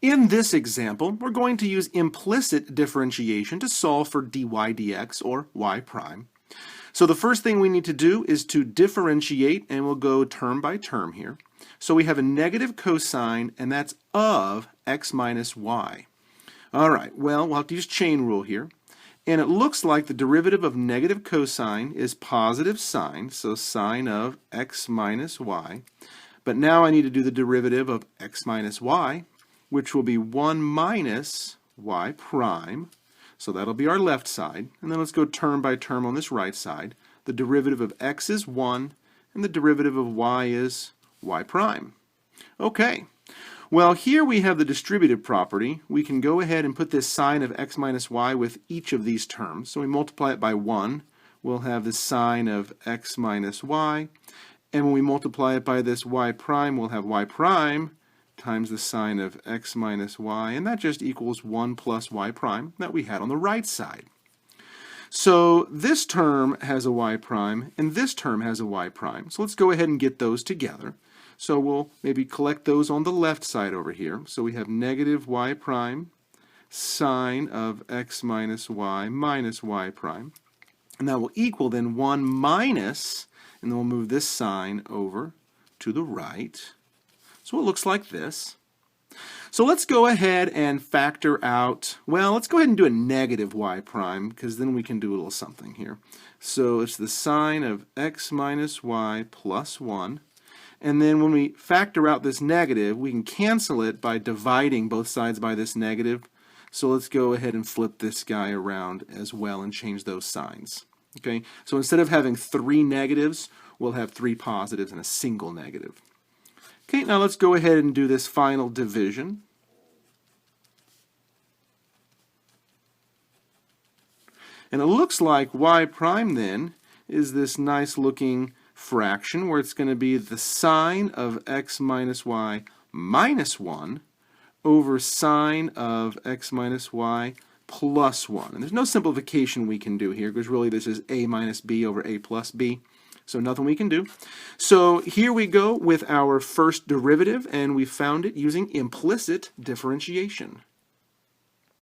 In this example, we're going to use implicit differentiation to solve for dy dx, or y prime. So the first thing we need to do is to differentiate, and we'll go term by term here. So we have a negative cosine, and that's of x minus y. All right, well, we'll have to use chain rule here. And it looks like the derivative of negative cosine is positive sine, so sine of x minus y. But now I need to do the derivative of x minus y, which will be 1 minus y prime. So that'll be our left side. And then let's go term by term on this right side. The derivative of x is 1, and the derivative of y is y prime. Okay. Well, here we have the distributive property. We can go ahead and put this sine of x minus y with each of these terms. So we multiply it by 1. We'll have the sine of x minus y. And when we multiply it by this y prime, we'll have y prime times the sine of x minus y, and that just equals 1 plus y prime that we had on the right side. So this term has a y prime, and this term has a y prime. So let's go ahead and get those together. So we'll maybe collect those on the left side over here. So we have negative y prime sine of x minus y prime. And that will equal then 1 minus, and then we'll move this sign over to the right. So it looks like this. So let's go ahead and factor out, well, let's go ahead and do a negative y prime, because then we can do a little something here. So it's the sine of x minus y plus 1. And then when we factor out this negative, we can cancel it by dividing both sides by this negative. So let's go ahead and flip this guy around as well and change those signs. Okay, so instead of having 3 negatives, we'll have 3 positives and a single negative. Okay, now let's go ahead and do this final division. And it looks like y prime then is this nice looking fraction where it's going to be the sine of x minus y minus 1 over sine of x minus y plus 1. And there's no simplification we can do here because really this is a minus b over a plus b. So nothing we can do. So here we go with our first derivative, and we found it using implicit differentiation.